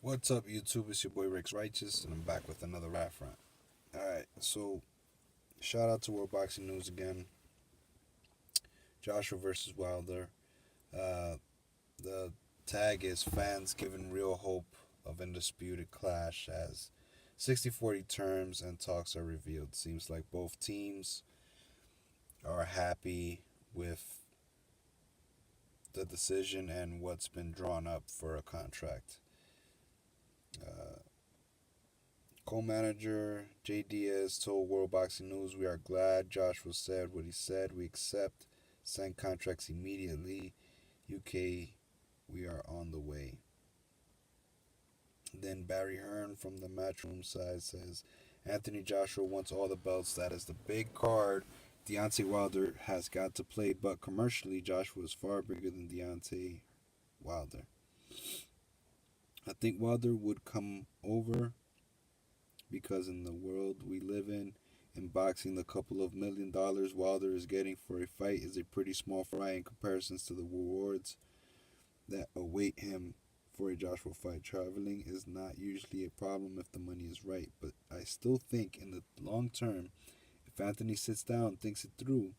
What's up, YouTube? It's your boy Rex Righteous, and I'm back with another rap rant. Alright, so shout out to World Boxing News again. Joshua versus Wilder. Uh, the tag is fans giving real hope of undisputed clash as 60-40 terms and talks are revealed. Seems like both teams are happy with the decision and what's been drawn up for a contract. Uh, Co-manager Jay Diaz told World Boxing News, "We are glad Joshua said what he said. We accept. Sign contracts immediately. UK, we are on the way." Then Barry Hearn from the Matchroom side says, "Anthony Joshua wants all the belts. That is the big card Deontay Wilder has got to play. But commercially, Joshua is far bigger than Deontay Wilder. I think Wilder would come over because in the world we live in boxing, the couple of $1 million Wilder is getting for a fight is a pretty small fry in comparison to the rewards that await him for a Joshua fight. Traveling is not usually a problem if the money is right, but I still think in the long term, if Anthony sits down and thinks it through,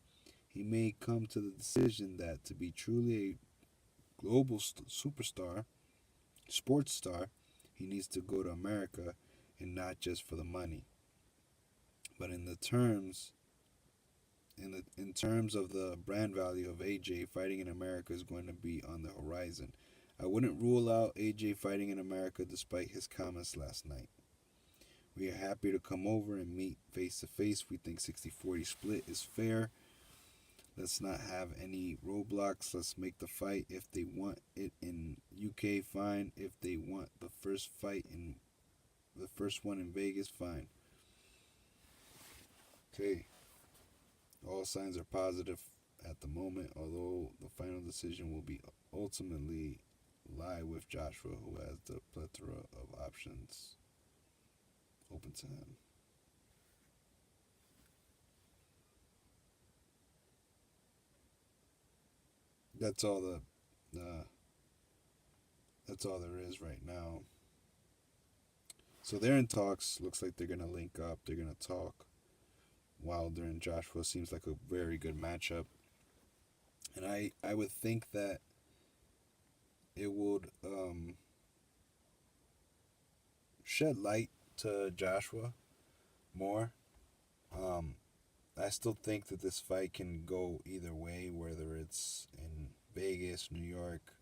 he may come to the decision that to be truly a global superstar, sports star, he needs to go to America and not just for the money. But in terms of the brand value of AJ, fighting in America is going to be on the horizon. I wouldn't rule out AJ fighting in America despite his comments last night. We are happy to come over and meet face to face. We think 60-40 split is fair. Let's not have any roadblocks. Let's make the fight. If they want it in UK, fine. If they want the first one in Vegas, fine." Okay. All signs are positive at the moment, although the final decision will be ultimately lie with Joshua, who has the plethora of options open to him. That's all uh, that's all there is right now. So they're in talks. Looks like they're gonna link up. They're gonna talk. Wilder and Joshua seems like a very good matchup, and I would think that it would shed light to Joshua more. Um, I still think that this fight can go either way, whether it's in Vegas, New York,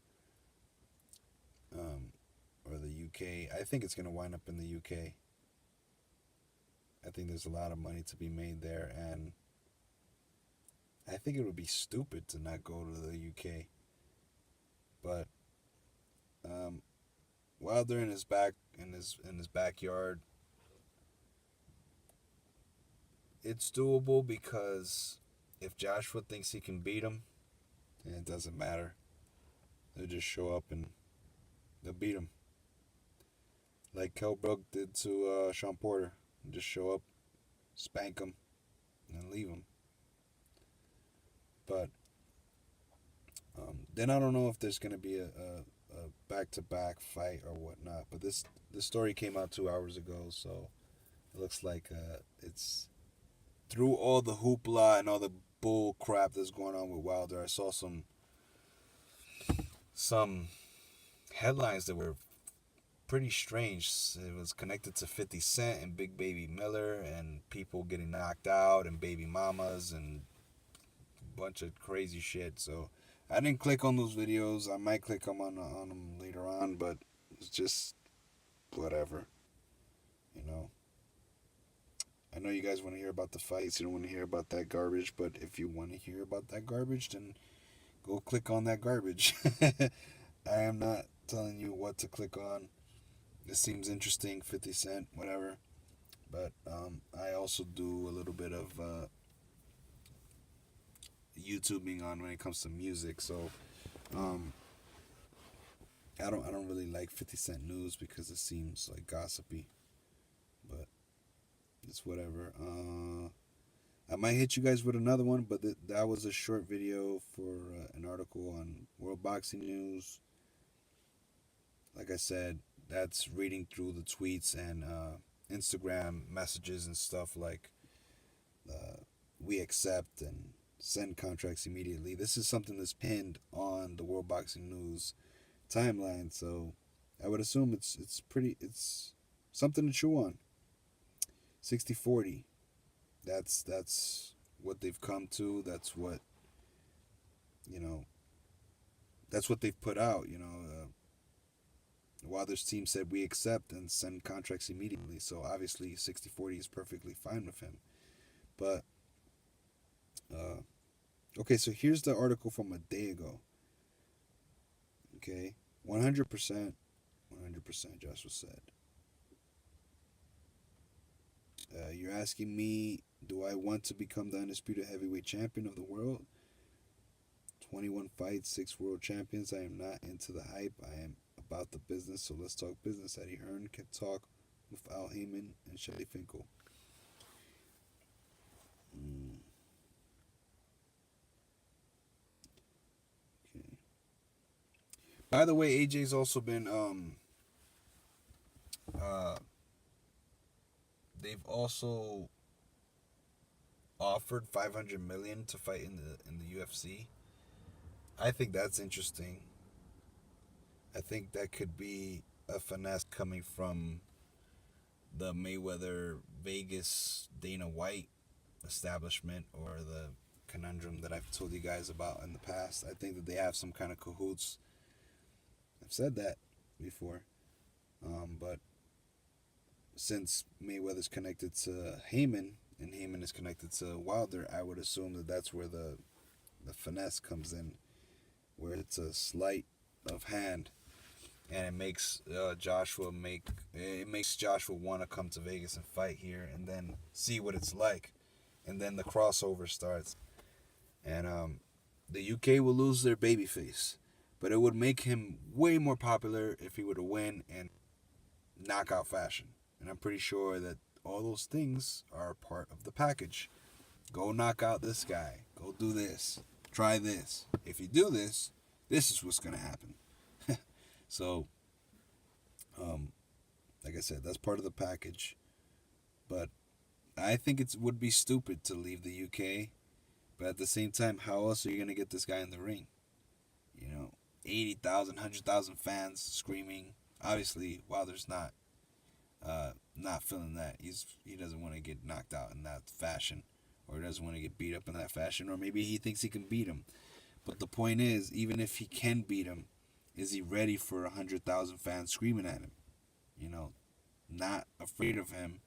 um, or the UK. I think it's going to wind up in the UK. I think there's a lot of money to be made there, and I think it would be stupid to not go to the UK. But Wilder in his backyard, it's doable because if Joshua thinks he can beat him, then it doesn't matter. They'll just show up and they'll beat him. Like Kell Brook did to Sean Porter. Just show up, spank him, and leave him. But then I don't know if there's going to be a back-to-back fight or whatnot. But this story came out 2 hours ago, so it looks like it's through all the hoopla and all the bull crap that's going on with Wilder. I saw some headlines that were pretty strange. It was connected to 50 Cent and Big Baby Miller and people getting knocked out and baby mamas and a bunch of crazy shit. So I didn't click on those videos. I might click on them later on, but it's just whatever, you know. I know you guys want to hear about the fights. You don't want to hear about that garbage, but if you want to hear about that garbage, then go click on that garbage. I am not telling you what to click on. This seems interesting, 50 Cent, whatever. But I also do a little bit of YouTubing on when it comes to music. So um, I don't really like 50 Cent news because it seems like gossipy. But it's whatever. I might hit you guys with another one, but that was a short video for an article on World Boxing News. Like I said, that's reading through the tweets and Instagram messages and stuff like uh, we accept and send contracts immediately. This is something that's pinned on the World Boxing News timeline, so I would assume it's something to chew on. 60-40. That's what they've come to. That's what you know. That's what they've put out. Wilder's team said we accept and send contracts immediately. So obviously 60-40 is perfectly fine with him. But uh, okay, so here's the article from a day ago. Okay, 100%, 100%. Joshua said. You're asking me, do I want to become the undisputed heavyweight champion of the world? 21 fights, 6 world champions. I am not into the hype. I am about the business. So let's talk business. Eddie Hearn can talk with Al Heyman and Shelly Finkel. Okay. By the way, AJ's also been they've also offered 500 million to fight in the UFC. I think that's interesting. I think that could be a finesse coming from the Mayweather Vegas Dana White establishment, or the conundrum that I've told you guys about in the past. I think that they have some kind of cahoots. I've said that before. But since Mayweather's connected to Heyman and Heyman is connected to Wilder, I would assume that that's where the finesse comes in, where it's a sleight of hand, and it makes Joshua want to come to Vegas and fight here, and then see what it's like, and then the crossover starts, and the UK will lose their babyface, but it would make him way more popular if he were to win and knockout fashion, and I'm pretty sure that all those things are part of the package. Go knock out this guy. Go do this. Try this. If you do this, this is what's going to happen. So, like I said, that's part of the package. But I think it would be stupid to leave the UK. But at the same time, how else are you going to get this guy in the ring? 80,000, 100,000 fans screaming. Obviously, Wilder's not feeling that. He doesn't want to get knocked out in that fashion, or doesn't want to get beat up in that fashion, or maybe he thinks he can beat him. But the point is, even if he can beat him, is he ready for 100,000 fans screaming at him? Not afraid of him,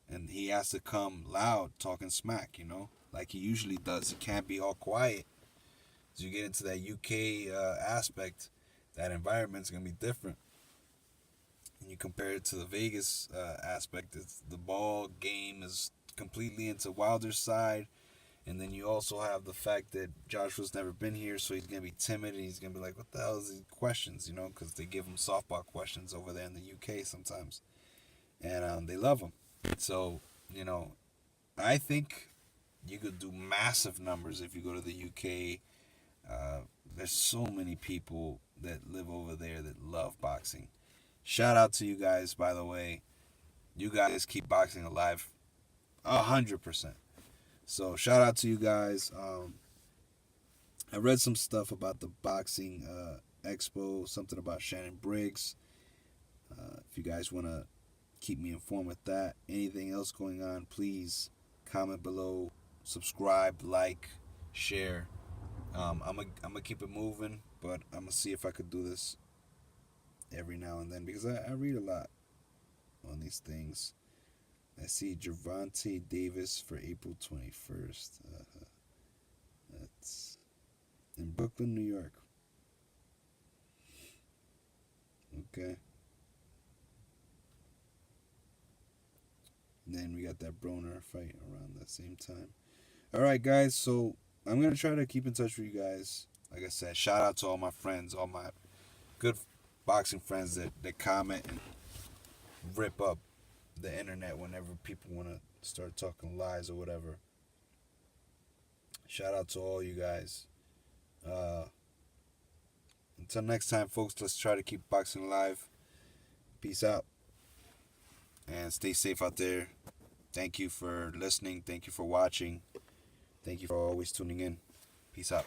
and he has to come loud, talking smack, like he usually does. He can't be all quiet. As you get into that UK aspect, that environment's going to be different. And you compare it to the Vegas aspect, the ball game is completely into Wilder's side. And then you also have the fact that Joshua's never been here, so he's going to be timid, and he's going to be like, what the hell is these questions, because they give him softball questions over there in the UK sometimes. And they love him. So, I think you could do massive numbers if you go to the UK. There's so many people that live over there that love boxing. Shout out to you guys, by the way. You guys keep boxing alive 100%. So shout out to you guys. I read some stuff about the boxing expo, something about Shannon Briggs. If you guys want to keep me informed with that, anything else going on, please comment below, subscribe, like, share. I'm gonna keep it moving, but I'm gonna see if I could do this every now and then, because I read a lot on these things. I see Gervonta Davis for April 21st. That's in Brooklyn, New York. Okay. And then we got that Broner fight around that same time. All right, guys. So I'm going to try to keep in touch with you guys. Like I said, shout out to all my friends, all my good boxing friends that comment and rip up the internet whenever people want to start talking lies or whatever. Shout out to all you guys. Until next time, folks, let's try to keep boxing alive. Peace out. And stay safe out there. Thank you for listening. Thank you for watching. Thank you for always tuning in. Peace out.